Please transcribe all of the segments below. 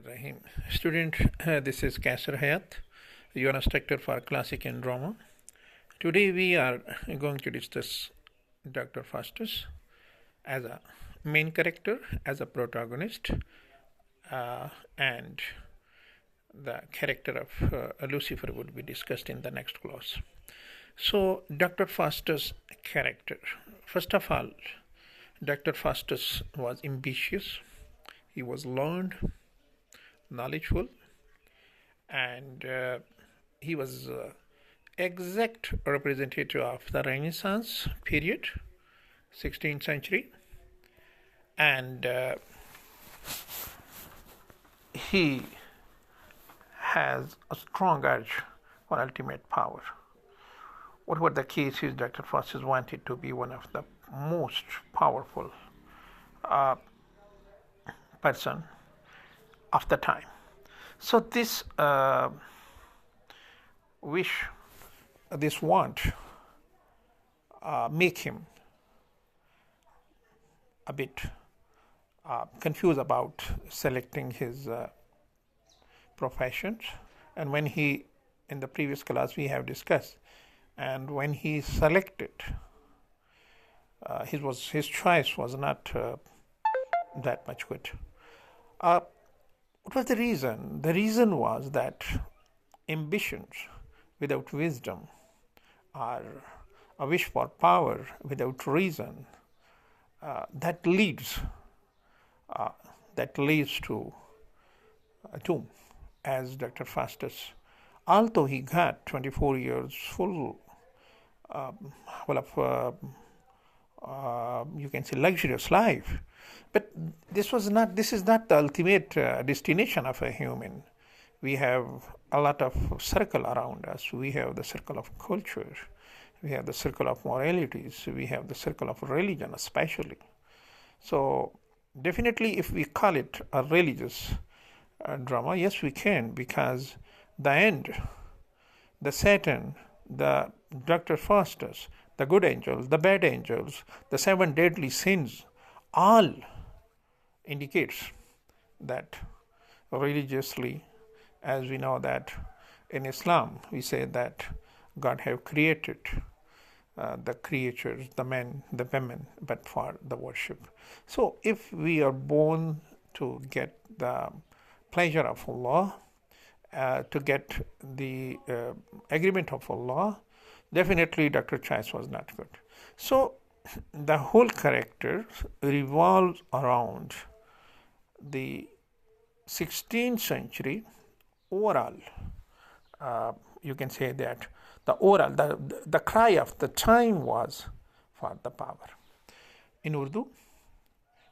Rahim. Student, this is Kasser Hayat, your instructor for classic and drama. Today we are going to discuss Dr. Faustus as a main character, as a protagonist, and the character of Lucifer would be discussed in the next class. So, Dr. Faustus' character. First of all, Dr. Faustus was ambitious, he was learned, knowledgeable, and he was exact representative of the Renaissance period, 16th century, and he has a strong urge for ultimate power. Whatever the case is, Dr. Faustus wanted to be one of the most powerful person of the time. So this wish, this want, make him a bit confused about selecting his professions. And when he, in the previous class we have discussed, and when he selected, his choice was not that much good. What was the reason? The reason was that ambitions without wisdom, or a wish for power without reason, that leads to a doom. As Dr. Faustus, although he got 24 years full of you can say luxurious life, but this is not the ultimate destination of a human. We have a lot of circle around us. We have the circle of culture, we have the circle of moralities, we have the circle of religion especially. So definitely if we call it a religious drama, yes we can, because the end, the Satan, the Dr. Faustus, the good angels, the bad angels, the 7 deadly sins, all indicates that religiously, as we know that in Islam, we say that God have created the creatures, the men, the women, but for the worship. So if we are born to get the pleasure of Allah, to get the agreement of Allah, definitely Dr. Choice was not good. So the whole character revolves around the 16th century overall. You can say that the cry of the time was for the power. In Urdu,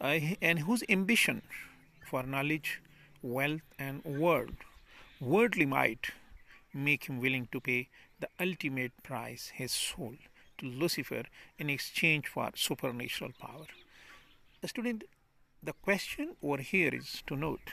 and whose ambition for knowledge, wealth, and worldly might make him willing to pay the ultimate price, his soul, to Lucifer in exchange for supernatural power. Student, the question over here is to note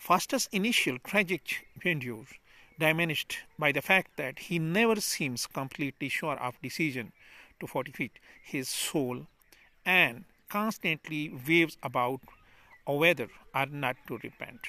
Faustus' initial tragic failure diminished by the fact that he never seems completely sure of decision to fortify his soul and constantly waves about whether or not to repent.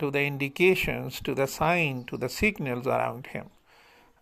to the indications, to the sign, to the signals around him.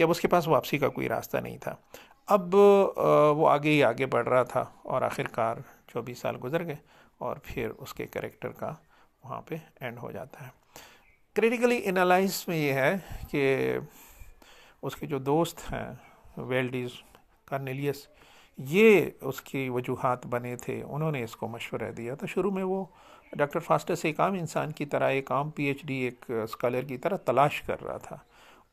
کہ اب اس کے پاس واپسی کا کوئی راستہ نہیں تھا. اب وہ آگے ہی آگے بڑھ رہا تھا اور آخر کار 24 سال گزر گئے اور پھر اس کے کریکٹر کا وہاں پہ اینڈ ہو جاتا ہے. کریٹیکلی انالائز میں یہ ہے کہ اس کے جو دوست ہیں ویلڈیز کارنیلیس، یہ اس کی وجوہات بنے تھے، انہوں نے اس کو مشورہ دیا. تو شروع میں وہ ڈاکٹر فاسٹس ایک عام انسان کی طرح، ایک عام پی ایچ ڈی، ایک اسکالر کی طرح تلاش کر رہا تھا،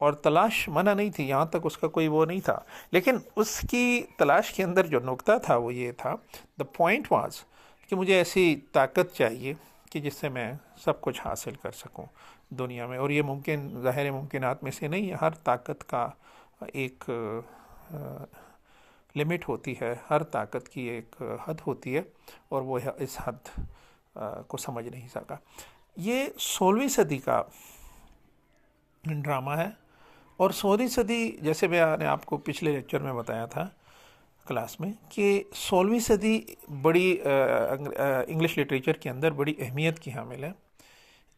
اور تلاش منع نہیں تھی، یہاں تک اس کا کوئی وہ نہیں تھا. لیکن اس کی تلاش کے اندر جو نقطہ تھا وہ یہ تھا، دا پوائنٹ واز کہ مجھے ایسی طاقت چاہیے کہ جس سے میں سب کچھ حاصل کر سکوں دنیا میں. اور یہ ممکن، ظاہر ممکنات میں سے نہیں ہے، ہر طاقت کا ایک لمٹ ہوتی ہے، ہر طاقت کی ایک حد ہوتی ہے، اور وہ اس حد کو سمجھ نہیں سکا. یہ 16ویں صدی کا ڈرامہ ہے، اور 16ویں صدی جیسے میں نے آپ کو پچھلے لیکچر میں بتایا تھا کلاس میں کہ 16ویں صدی بڑی انگلش لٹریچر کے اندر بڑی اہمیت کی حامل ہے.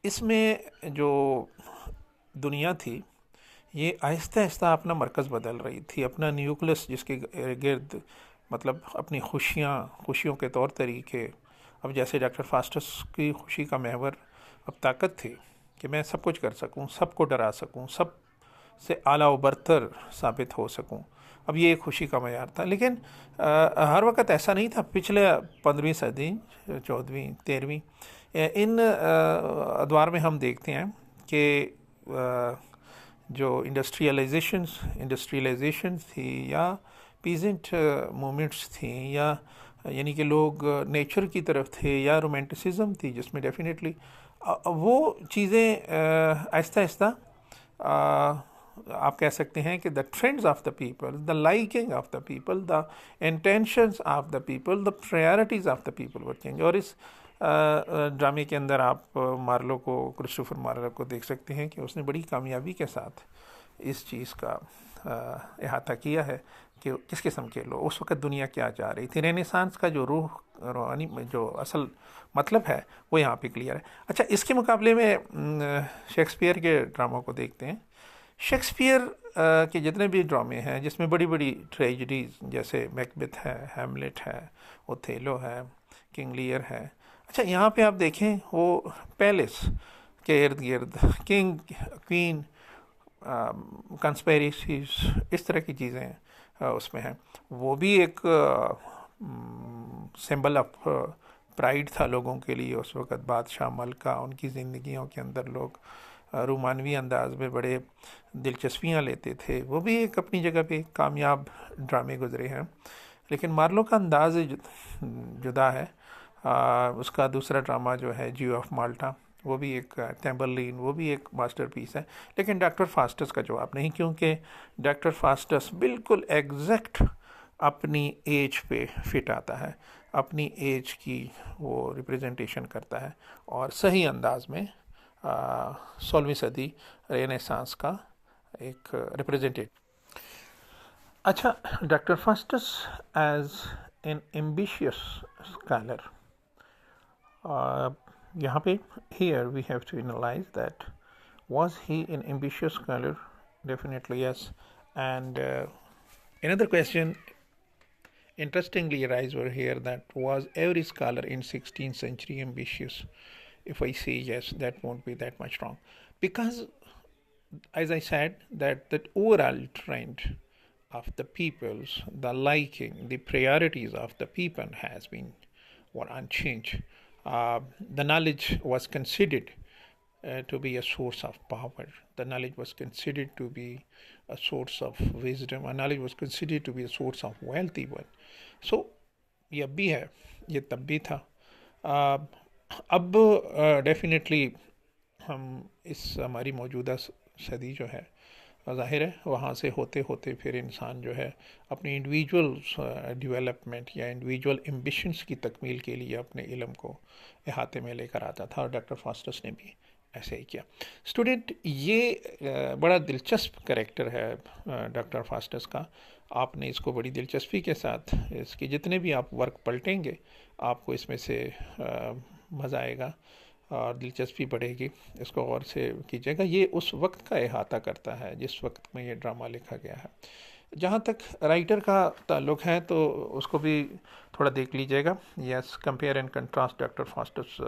اس میں جو دنیا تھی یہ آہستہ آہستہ اپنا مرکز بدل رہی تھی، اپنا نیوکلس جس کے گرد مطلب اپنی خوشیوں کے طور طریقے. اب جیسے ڈاکٹر فاسٹس کی خوشی کا محور اب طاقت تھی کہ میں سب کچھ کر سکوں، سب کو ڈرا سکوں، سب سے اعلیٰ و برتر ثابت ہو سکوں. اب یہ ایک خوشی کا معیار تھا. لیکن ہر وقت ایسا نہیں تھا. پچھلے 15ویں صدی، 14ویں، 13ویں، ان ادوار میں ہم دیکھتے ہیں کہ جو انڈسٹریلائزیشن تھی یا پیزنٹ مومنٹس تھیں، یا یعنی کہ لوگ نیچر کی طرف تھے، یا رومانٹسزم تھی جس میں ڈیفینیٹلی وہ چیزیں آہستہ آہستہ آپ کہہ سکتے ہیں کہ the trends of the people, the liking of the people, the intentions of the people, the priorities of the people were change. اور اس ڈرامے کے اندر آپ مارلو کو، کرسٹوفر مارلو کو دیکھ سکتے ہیں کہ اس نے بڑی کامیابی کے ساتھ اس چیز کا احاطہ کیا ہے کہ کس قسم کے لوگ اس وقت دنیا کیا چاہ رہی تھی. رینیسانس کا جو روحانی جو اصل مطلب ہے وہ یہاں پہ کلیئر ہے. اچھا، اس کے مقابلے میں شیکسپیئر کے ڈراموں کو دیکھتے ہیں. شیکسپیئر کے جتنے بھی ڈرامے ہیں جس میں بڑی بڑی ٹریجڈیز جیسے میکبتھ ہے، ہیملیٹ ہے، اوتھیلو ہے، کنگ لیئر ہے. اچھا، یہاں پہ آپ دیکھیں وہ پیلس کے ارد گرد کنگ، کوئین، کنسپیریسیز، اس طرح کی چیزیں اس میں ہیں. وہ بھی ایک سمبل آف پرائڈ تھا لوگوں کے لیے اس وقت. بادشاہ، ملکہ، ان کی زندگیوں کے اندر لوگ رومانوی انداز میں بڑے دلچسپیاں لیتے تھے. وہ بھی ایک اپنی جگہ پہ کامیاب ڈرامے گزرے ہیں. لیکن مارلو کا انداز جدا ہے. اس کا دوسرا ڈرامہ جو ہے جیو آف مالٹا، وہ بھی ایک ٹیمبرلین، وہ بھی ایک ماسٹر پیس ہے. لیکن ڈاکٹر فاسٹس کا جواب نہیں، کیونکہ ڈاکٹر فاسٹس بالکل ایگزیکٹ اپنی ایج پہ فٹ آتا ہے، اپنی ایج کی وہ ریپریزنٹیشن کرتا ہے، اور صحیح انداز میں 16ویں صدی رینیسانس کا ایک ریپریزنٹیٹو. اچھا، doctor فاسٹس as an ambitious scholar, یہاں پہ here we have to analyze that was he an ambitious scholar? Definitely yes. And another question interestingly arises over here, that was every scholar in 16th century ambitious? If I say yes, that won't be that much wrong, because as I said that overall trend of the people's, the liking, the priorities of the people has been unchanged. The knowledge was considered to be a source of power. The knowledge was considered to be a source of wisdom. And knowledge was considered to be a source of wealth even. So یہ اب بھی ہے، یہ تب بھی تھا. اب definitely ہم اس ہماری موجودہ صدی جو ہے، ظاہر ہے وہاں سے ہوتے ہوتے پھر انسان جو ہے اپنی انڈیویجول ڈیولپمنٹ یا انڈیویجول ایمبیشنس کی تکمیل کے لیے اپنے علم کو احاطے میں لے کر آتا تھا، اور ڈاکٹر فاسٹس نے بھی ایسے ہی کیا. اسٹوڈنٹ، یہ بڑا دلچسپ کریکٹر ہے ڈاکٹر فاسٹس کا. آپ نے اس کو بڑی دلچسپی کے ساتھ، اس کے جتنے بھی آپ ورک پلٹیں گے آپ کو اس میں سے مزہ آئے گا. اور دلچسپی بڑھے گی، اس کو غور سے کیجیے گا۔ یہ اس وقت کا احاطہ کرتا ہے جس وقت میں یہ ڈرامہ لکھا گیا ہے۔ جہاں تک رائٹر کا تعلق ہے تو اس کو بھی تھوڑا دیکھ لیجیے گا۔ Yes, compare and contrast Doctor Faustus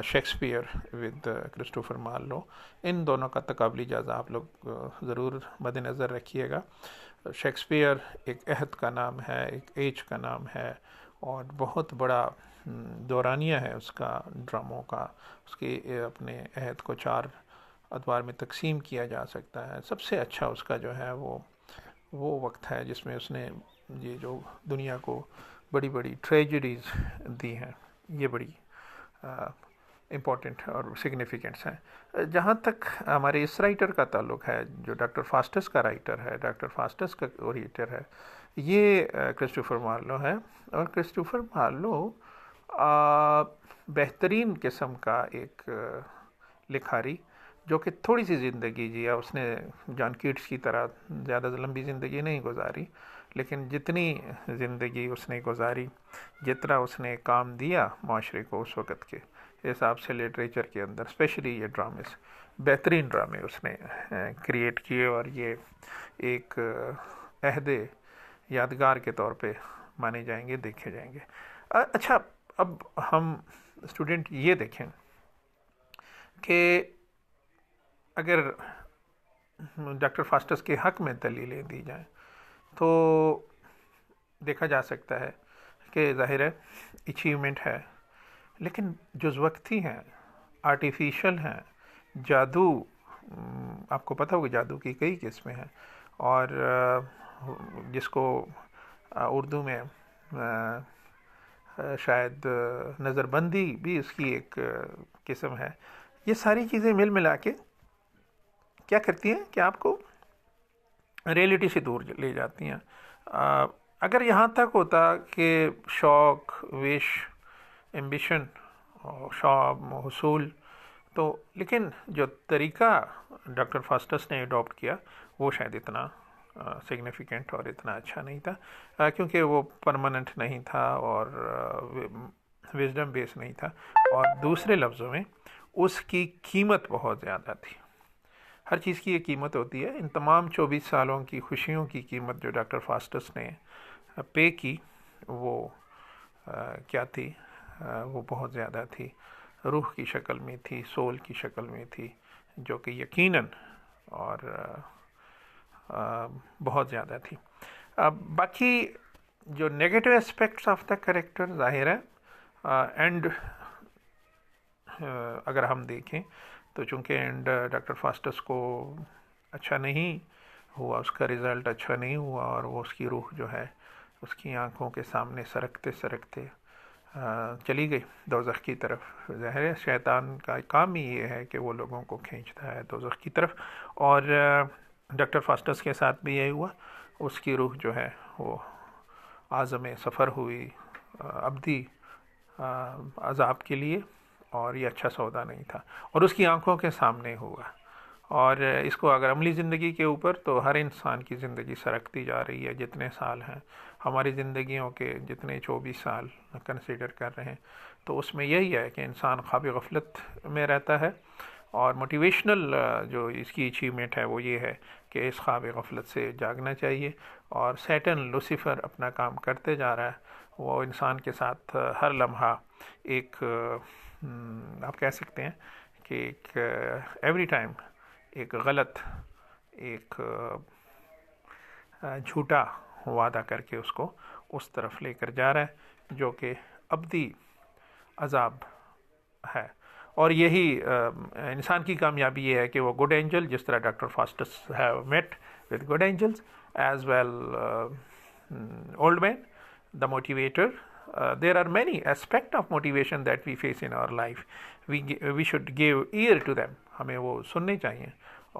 Shakespeare with Christopher Marlowe, ان دونوں کا تقابلی جائزہ آپ لوگ ضرور مد نظر رکھیے گا۔ شیکسپیئر ایک عہد کا نام ہے، ایک ایج کا نام ہے، اور بہت بڑا دورانیہ ہے اس کا، ڈراموں کا۔ اس کے اپنے عہد کو 4 ادوار میں تقسیم کیا جا سکتا ہے۔ سب سے اچھا اس کا جو ہے وہ وقت ہے جس میں اس نے یہ جو دنیا کو بڑی بڑی ٹریجڈیز دی ہیں، یہ بڑی امپورٹنٹ اور سگنیفیکنٹس ہیں۔ جہاں تک ہمارے اس رائٹر کا تعلق ہے جو ڈاکٹر فاسٹس کا رائٹر ہے، ڈاکٹر فاسٹس کا اوریٹر ہے، یہ کرسٹوفر مارلو ہے۔ اور کرسٹوفر مارلو بہترین قسم کا ایک لکھاری، جو کہ تھوڑی سی زندگی جیا اس نے، جان کیٹس کی طرح زیادہ لمبی زندگی نہیں گزاری، لیکن جتنی زندگی اس نے گزاری، جتنا اس نے کام دیا معاشرے کو اس وقت کے حساب سے لٹریچر کے اندر، اسپیشلی یہ ڈرامے، بہترین ڈرامے اس نے کریٹ کیے، اور یہ ایک عہد یادگار کے طور پہ مانے جائیں گے، دیکھے جائیں گے۔ اچھا، اب ہم اسٹوڈنٹ یہ دیکھیں کہ اگر ڈاکٹر فاسٹس کے حق میں دلیلیں دی جائیں تو دیکھا جا سکتا ہے کہ ظاہر ہے اچیومنٹ ہے، لیکن جز وقتی ہیں، آرٹیفیشل ہیں۔ جادو، آپ کو پتہ ہوگا جادو کی کئی قسمیں ہیں، اور جس کو اردو میں شاید نظر بندی بھی اس کی ایک قسم ہے۔ یہ ساری چیزیں مل ملا کے کیا کرتی ہیں کہ آپ کو ریئلٹی سے دور لے جاتی ہیں۔ اگر یہاں تک ہوتا کہ شوق، وش، ایمبیشن، حصول، تو لیکن جو طریقہ ڈاکٹر فاسٹس نے اڈاپٹ کیا وہ شاید اتنا سگنیفیکنٹ اور اتنا اچھا نہیں تھا، کیونکہ وہ پرماننٹ نہیں تھا اور وزڈم بیس نہیں تھا، اور دوسرے لفظوں میں اس کی قیمت بہت زیادہ تھی۔ ہر چیز کی ایک قیمت ہوتی ہے۔ ان تمام 24 سالوں کی خوشیوں کی قیمت جو ڈاکٹر فاسٹس نے پے کی، وہ کیا تھی؟ وہ بہت زیادہ تھی، روح کی شکل میں تھی، سول کی شکل میں تھی، جو کہ یقیناً اور بہت زیادہ تھی۔ باقی جو negative aspects of the character, ظاہر ہے اینڈ اگر ہم دیکھیں تو چونکہ اینڈ ڈاکٹر فاسٹس کو اچھا نہیں ہوا، اس کا رزلٹ اچھا نہیں ہوا، اور وہ اس کی روح جو ہے اس کی آنکھوں کے سامنے سرکتے سرکتے چلی گئی دوزخ کی طرف۔ ظاہر ہے شیطان کا کام ہی یہ ہے کہ وہ لوگوں کو کھینچتا ہے دوزخ کی طرف، اور ڈاکٹر فاسٹس کے ساتھ بھی یہی ہوا۔ اس کی روح جو ہے وہ عالم سفر ہوئی ابدی عذاب کے لیے، اور یہ اچھا سودا نہیں تھا، اور اس کی آنکھوں کے سامنے ہوا۔ اور اس کو اگر عملی زندگی کے اوپر، تو ہر انسان کی زندگی سرکتی جا رہی ہے، جتنے سال ہیں ہماری زندگیوں کے، جتنے 24 سال کنسیڈر کر رہے ہیں، تو اس میں یہی ہے کہ انسان خواب غفلت میں رہتا ہے، اور موٹیویشنل جو اس کی اچیومنٹ ہے وہ یہ ہے کہ اس خواب غفلت سے جاگنا چاہیے، اور سیٹن لوسیفر اپنا کام کرتے جا رہا ہے۔ وہ انسان کے ساتھ ہر لمحہ ایک آپ کہہ سکتے ہیں کہ ایک ایوری ٹائم ایک غلط، ایک جھوٹا وعدہ کر کے اس کو اس طرف لے کر جا رہا ہے جو کہ ابدی عذاب ہے۔ اور یہی انسان کی کامیابی یہ ہے کہ وہ گڈ اینجل، جس طرح doctor Faustus have met with good angels as well old men, the motivator. There are many aspects of motivation that we face in our life. We should give ear to them. ہمیں وہ سننے چاہیے،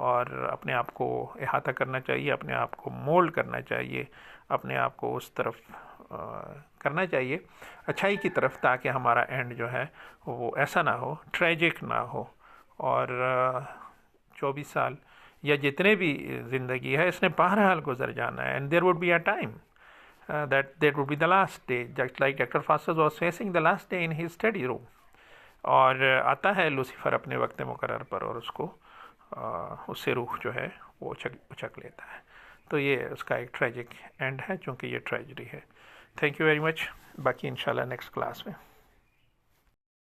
اور اپنے آپ کو احاطہ کرنا چاہیے، اپنے آپ کو مولڈ کرنا چاہیے، اپنے آپ کو اس طرف کرنا چاہیے، اچھائی کی طرف، تاکہ ہمارا اینڈ جو ہے وہ ایسا نہ ہو، ٹریجک نہ ہو۔ اور 24 سال یا جتنے بھی زندگی ہے، اس نے بہرحال گزر جانا ہے، and there would be a time that would be the last day, just like Dr. Fastas was facing the last day in his study room. اور آتا ہے لوسیفر اپنے وقت مقرر پر اور اس کو اس سے روح جو ہے وہ اچک لیتا ہے. تو یہ اس کا ایک ٹریجک اینڈ ہے چونکہ یہ ٹریجڈی ہے. Thank you very much. باقی انشاءاللہ نیکسٹ کلاس میں.